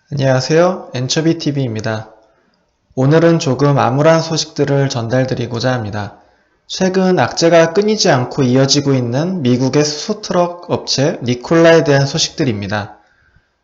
안녕하세요. 엔초비TV입니다. 오늘은 조금 암울한 소식들을 전달드리고자 합니다. 최근 악재가 끊이지 않고 이어지고 있는 미국의 수소트럭 업체 니콜라에 대한 소식들입니다.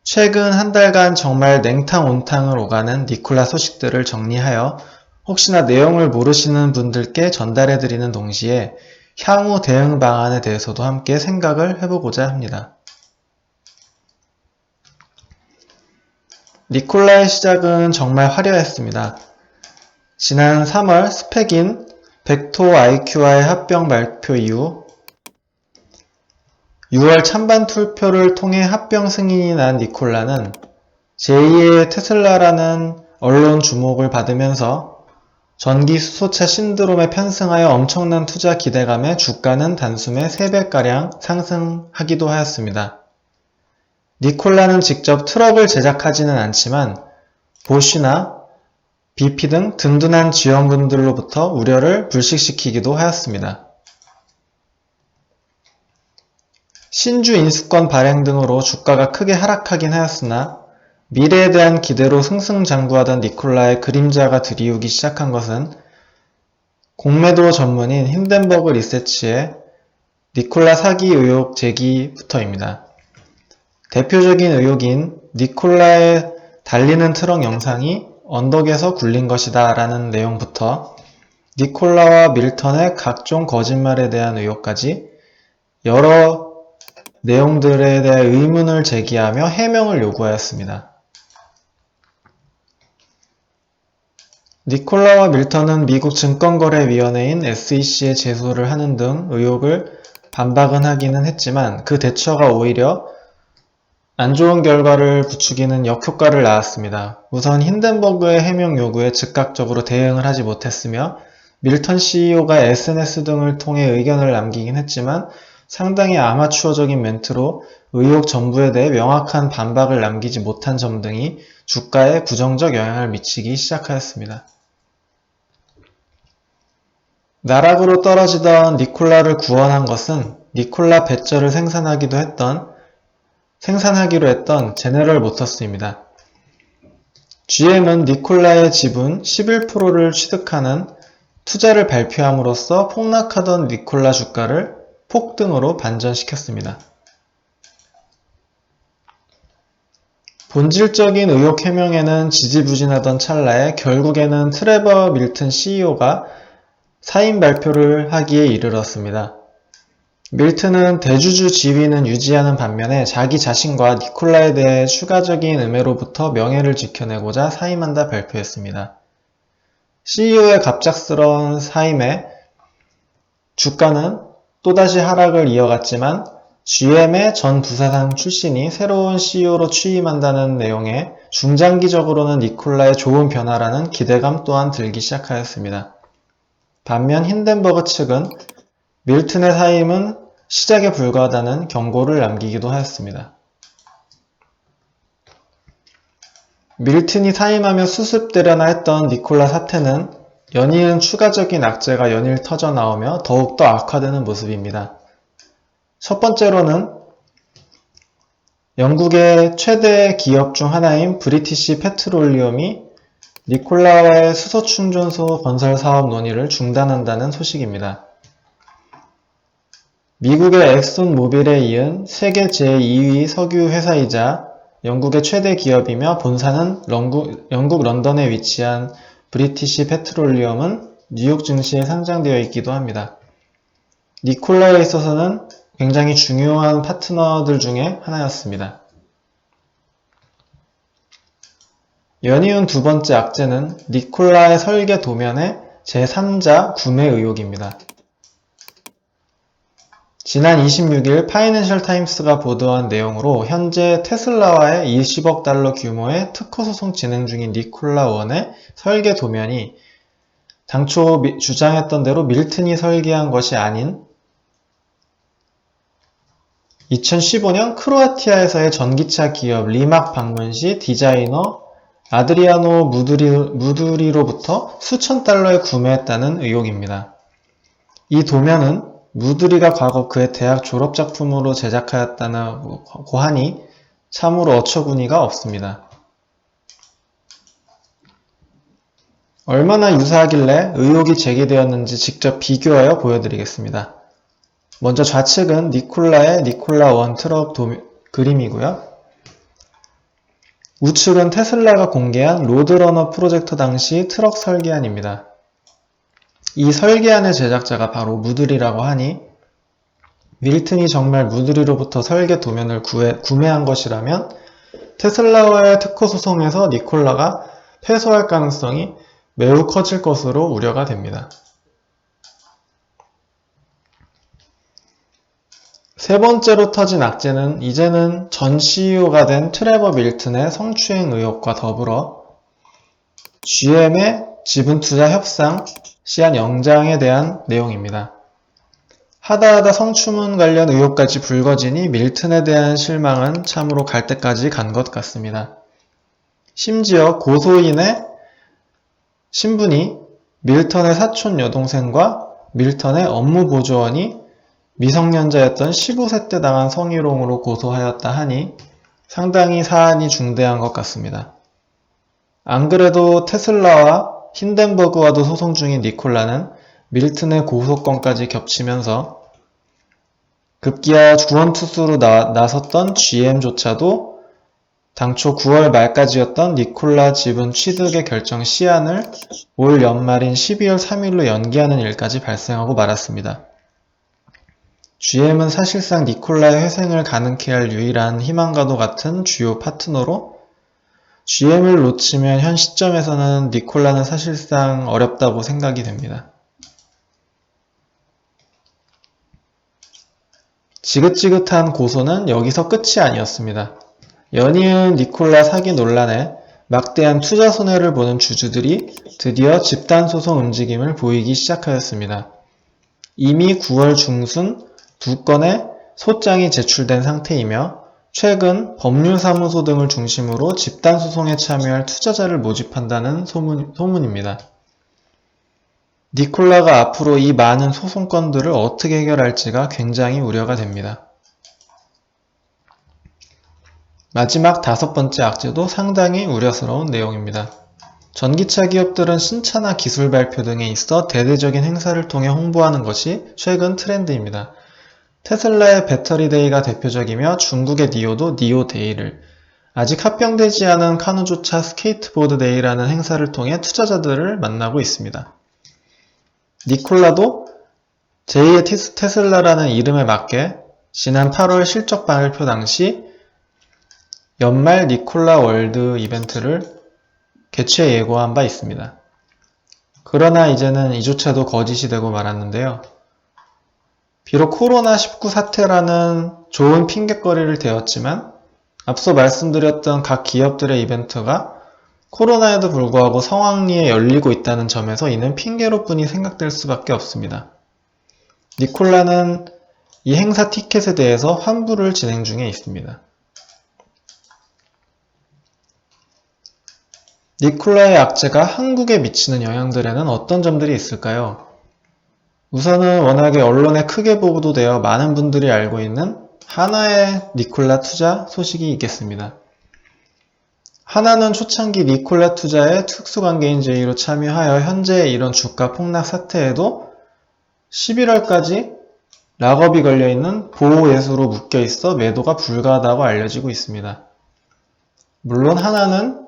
최근 한 달간 정말 냉탕 온탕을 오가는 니콜라 소식들을 정리하여 혹시나 내용을 모르시는 분들께 전달해드리는 동시에 향후 대응 방안에 대해서도 함께 생각을 해보고자 합니다. 니콜라의 시작은 정말 화려했습니다. 지난 3월 스펙인 벡토 IQ와의 합병 발표 이후 6월 찬반 투표를 통해 합병 승인이 난 니콜라는 제2의 테슬라라는 언론 주목을 받으면서 전기 수소차 신드롬에 편승하여 엄청난 투자 기대감에 주가는 단숨에 3배가량 상승하기도 하였습니다. 니콜라는 직접 트럭을 제작하지는 않지만 보쉬나 BP 등 든든한 지원군들로부터 우려를 불식시키기도 하였습니다. 신주 인수권 발행 등으로 주가가 크게 하락하긴 하였으나 미래에 대한 기대로 승승장구하던 니콜라의 그림자가 드리우기 시작한 것은 공매도 전문인 힌덴버그 리서치의 니콜라 사기 의혹 제기부터입니다. 대표적인 의혹인 니콜라의 달리는 트럭 영상이 언덕에서 굴린 것이다 라는 내용부터 니콜라와 밀턴의 각종 거짓말에 대한 의혹까지 여러 내용들에 대해 의문을 제기하며 해명을 요구하였습니다. 니콜라와 밀턴은 미국 증권거래위원회인 SEC에 제소를 하는 등 의혹을 반박은 하기는 했지만 그 대처가 오히려 안 좋은 결과를 부추기는 역효과를 낳았습니다. 우선 힌덴버그의 해명 요구에 즉각적으로 대응을 하지 못했으며 밀턴 CEO가 SNS 등을 통해 의견을 남기긴 했지만 상당히 아마추어적인 멘트로 의혹 전부에 대해 명확한 반박을 남기지 못한 점 등이 주가에 부정적 영향을 미치기 시작하였습니다. 나락으로 떨어지던 니콜라를 구원한 것은 니콜라 배터를 생산하기로 했던 제너럴 모터스입니다. GM은 니콜라의 지분 11%를 취득하는 투자를 발표함으로써 폭락하던 니콜라 주가를 폭등으로 반전시켰습니다. 본질적인 의혹 해명에는 지지부진하던 찰나에 결국에는 트레버 밀튼 CEO가 사임 발표를 하기에 이르렀습니다. 밀튼은 대주주 지위는 유지하는 반면에 자기 자신과 니콜라에 대해 추가적인 음해로부터 명예를 지켜내고자 사임한다 발표했습니다. CEO의 갑작스러운 사임에 주가는 또다시 하락을 이어갔지만 GM의 전 부사장 출신이 새로운 CEO로 취임한다는 내용에 중장기적으로는 니콜라의 좋은 변화라는 기대감 또한 들기 시작하였습니다. 반면 힌덴버그 측은 밀튼의 사임은 시작에 불과하다는 경고를 남기기도 하였습니다. 밀튼이 사임하며 수습되려나 했던 니콜라 사태는 연이은 추가적인 악재가 연일 터져나오며 더욱더 악화되는 모습입니다. 첫 번째로는 영국의 최대 기업 중 하나인 브리티시 페트롤리엄이 니콜라와의 수소 충전소 건설 사업 논의를 중단한다는 소식입니다. 미국의 엑슨 모빌에 이은 세계 제2위 석유 회사이자 영국의 최대 기업이며 본사는 영국 런던에 위치한 브리티시 페트롤리엄은 뉴욕 증시에 상장되어 있기도 합니다. 니콜라에 있어서는 굉장히 중요한 파트너들 중에 하나였습니다. 연이은 두 번째 악재는 니콜라의 설계 도면의 제3자 구매 의혹입니다. 지난 26일 파이낸셜 타임스가 보도한 내용으로 현재 테슬라와의 20억 달러 규모의 특허 소송 진행 중인 니콜라 원의 설계 도면이 당초 주장했던 대로 밀튼이 설계한 것이 아닌 2015년 크로아티아에서의 전기차 기업 리막 방문 시 디자이너 아드리아노 무두리로부터 수천 달러에 구매했다는 의혹입니다. 이 도면은 무두리가 과거 그의 대학 졸업작품으로 제작하였다고 하니 참으로 어처구니가 없습니다. 얼마나 유사하길래 의혹이 제기되었는지 직접 비교하여 보여드리겠습니다. 먼저 좌측은 니콜라의 니콜라 1 트럭 그림이고요. 우측은 테슬라가 공개한 로드러너 프로젝터 당시 트럭 설계안입니다. 이 설계안의 제작자가 바로 무드리라고 하니 밀튼이 정말 무드리로부터 설계 도면을 구매한 것이라면 테슬라와의 특허 소송에서 니콜라가 패소할 가능성이 매우 커질 것으로 우려가 됩니다. 세 번째로 터진 악재는 이제는 전 CEO가 된 트레버 밀튼의 성추행 의혹과 더불어 GM의 지분 투자 협상 시한 영장에 대한 내용입니다. 하다하다 성추문 관련 의혹까지 불거지니 밀튼에 대한 실망은 참으로 갈 때까지 간 것 같습니다. 심지어 고소인의 신분이 밀턴의 사촌 여동생과 밀턴의 업무 보조원이 미성년자였던 15세 때 당한 성희롱으로 고소하였다 하니 상당히 사안이 중대한 것 같습니다. 안 그래도 테슬라와 힌덴버그와도 소송 중인 니콜라는 밀튼의 고소건까지 겹치면서 급기야 구원투수로 나섰던 GM조차도 당초 9월 말까지였던 니콜라 지분 취득의 결정 시한을 올 연말인 12월 3일로 연기하는 일까지 발생하고 말았습니다. GM은 사실상 니콜라의 회생을 가능케 할 유일한 희망과도 같은 주요 파트너로 GM을 놓치면 현 시점에서는 니콜라는 사실상 어렵다고 생각이 됩니다. 지긋지긋한 고소는 여기서 끝이 아니었습니다. 연이은 니콜라 사기 논란에 막대한 투자 손해를 보는 주주들이 드디어 집단소송 움직임을 보이기 시작하였습니다. 이미 9월 중순 2건의 소장이 제출된 상태이며 최근 법률사무소 등을 중심으로 집단소송에 참여할 투자자를 모집한다는 소문입니다. 니콜라가 앞으로 이 많은 소송건들을 어떻게 해결할지가 굉장히 우려가 됩니다. 마지막 5번째 악재도 상당히 우려스러운 내용입니다. 전기차 기업들은 신차나 기술 발표 등에 있어 대대적인 행사를 통해 홍보하는 것이 최근 트렌드입니다. 테슬라의 배터리데이가 대표적이며 중국의 니오도 니오데이를, 아직 합병되지 않은 카누조차 스케이트보드데이라는 행사를 통해 투자자들을 만나고 있습니다. 니콜라도 제2의 테슬라라는 이름에 맞게 지난 8월 실적 발표 당시 연말 니콜라 월드 이벤트를 개최 예고한 바 있습니다. 그러나 이제는 이조차도 거짓이 되고 말았는데요. 비록 코로나19 사태라는 좋은 핑곗거리를 대었지만 앞서 말씀드렸던 각 기업들의 이벤트가 코로나에도 불구하고 성황리에 열리고 있다는 점에서 이는 핑계로 뿐이 생각될 수밖에 없습니다. 니콜라는 이 행사 티켓에 대해서 환불을 진행 중에 있습니다. 니콜라의 악재가 한국에 미치는 영향들에는 어떤 점들이 있을까요? 우선은 워낙에 언론에 크게 보도되어 많은 분들이 알고 있는 하나의 니콜라 투자 소식이 있겠습니다. 하나는 초창기 니콜라 투자의 특수관계인 제의로 참여하여 현재 이런 주가 폭락 사태에도 11월까지 락업이 걸려있는 보호예수로 묶여있어 매도가 불가하다고 알려지고 있습니다. 물론 하나는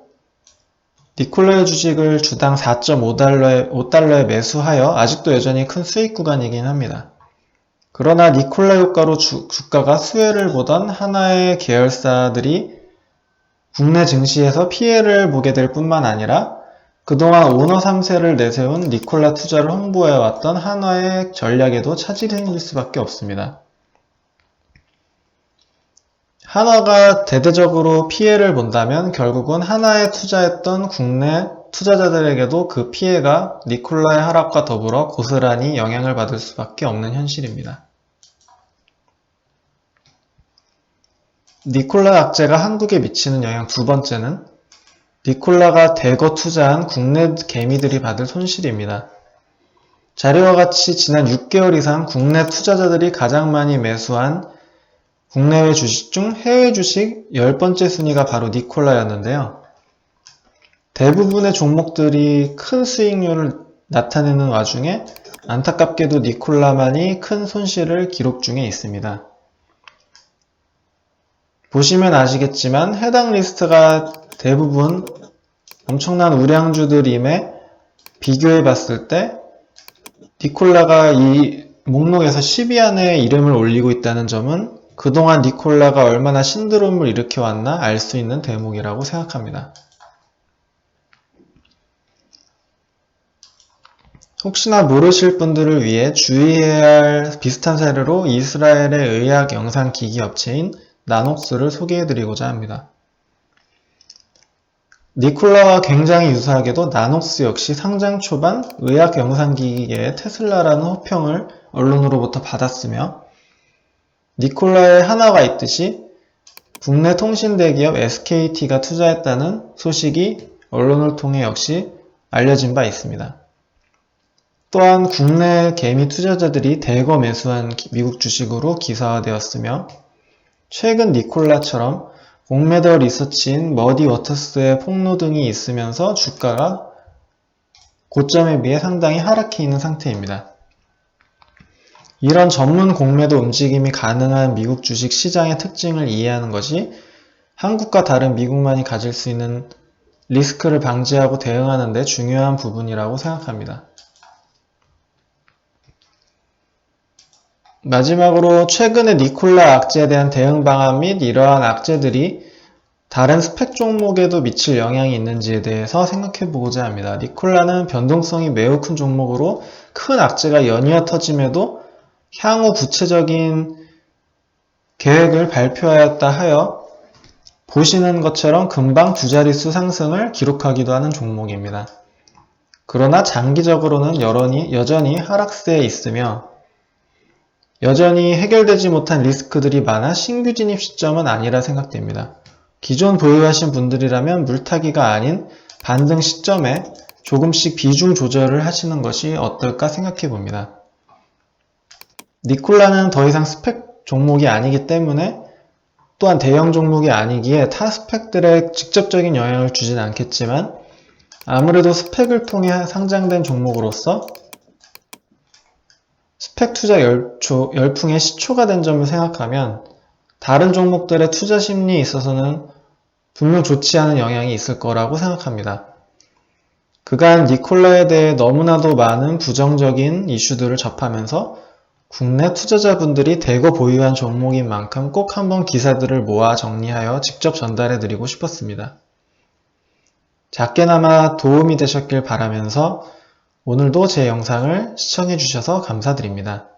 니콜라의 주식을 주당 4.5달러에 매수하여 아직도 여전히 큰 수익 구간이긴 합니다. 그러나 니콜라 효과로 주가가 수혜를 보던 하나의 계열사들이 국내 증시에서 피해를 보게 될 뿐만 아니라 그동안 오너 3세를 내세운 니콜라 투자를 홍보해왔던 한화의 전략에도 차질이 생길 수밖에 없습니다. 한화가 대대적으로 피해를 본다면 결국은 한화에 투자했던 국내 투자자들에게도 그 피해가 니콜라의 하락과 더불어 고스란히 영향을 받을 수밖에 없는 현실입니다. 니콜라 악재가 한국에 미치는 영향 두 번째는 니콜라가 대거 투자한 국내 개미들이 받을 손실입니다. 자료와 같이 지난 6개월 이상 국내 투자자들이 가장 많이 매수한 국내외 주식 중 해외 주식 10번째 순위가 바로 니콜라였는데요. 대부분의 종목들이 큰 수익률을 나타내는 와중에 안타깝게도 니콜라만이 큰 손실을 기록 중에 있습니다. 보시면 아시겠지만 해당 리스트가 대부분 엄청난 우량주들임에 비교해 봤을 때 니콜라가 이 목록에서 10위 안에 이름을 올리고 있다는 점은 그동안 니콜라가 얼마나 신드롬을 일으켜왔나 알 수 있는 대목이라고 생각합니다. 혹시나 모르실 분들을 위해 주의해야 할 비슷한 사례로 이스라엘의 의학 영상 기기 업체인 나녹스를 소개해드리고자 합니다. 니콜라와 굉장히 유사하게도 나녹스 역시 상장 초반 의학 영상기기의 테슬라라는 호평을 언론으로부터 받았으며 니콜라의 하나가 있듯이 국내 통신 대기업 SKT가 투자했다는 소식이 언론을 통해 역시 알려진 바 있습니다. 또한 국내 개미 투자자들이 대거 매수한 미국 주식으로 기사화되었으며 최근 니콜라처럼 공매도 리서치인 머디 워터스의 폭로 등이 있으면서 주가가 고점에 비해 상당히 하락해 있는 상태입니다. 이런 전문 공매도 움직임이 가능한 미국 주식 시장의 특징을 이해하는 것이 한국과 다른 미국만이 가질 수 있는 리스크를 방지하고 대응하는 데 중요한 부분이라고 생각합니다. 마지막으로 최근의 니콜라 악재에 대한 대응 방안 및 이러한 악재들이 다른 스펙 종목에도 미칠 영향이 있는지에 대해서 생각해 보고자 합니다. 니콜라는 변동성이 매우 큰 종목으로 큰 악재가 연이어 터짐에도 향후 구체적인 계획을 발표하였다 하여 보시는 것처럼 금방 두 자릿수 상승을 기록하기도 하는 종목입니다. 그러나 장기적으로는 여전히 하락세에 있으며 여전히 해결되지 못한 리스크들이 많아 신규 진입 시점은 아니라 생각됩니다. 기존 보유하신 분들이라면 물타기가 아닌 반등 시점에 조금씩 비중 조절을 하시는 것이 어떨까 생각해 봅니다. 니콜라는 더 이상 스펙 종목이 아니기 때문에 또한 대형 종목이 아니기에 타 스펙들에 직접적인 영향을 주진 않겠지만 아무래도 스펙을 통해 상장된 종목으로서 스펙 투자 열풍의 시초가 된 점을 생각하면 다른 종목들의 투자 심리에 있어서는 분명 좋지 않은 영향이 있을 거라고 생각합니다. 그간 니콜라에 대해 너무나도 많은 부정적인 이슈들을 접하면서 국내 투자자분들이 대거 보유한 종목인 만큼 꼭 한번 기사들을 모아 정리하여 직접 전달해 드리고 싶었습니다. 작게나마 도움이 되셨길 바라면서 오늘도 제 영상을 시청해 주셔서 감사드립니다.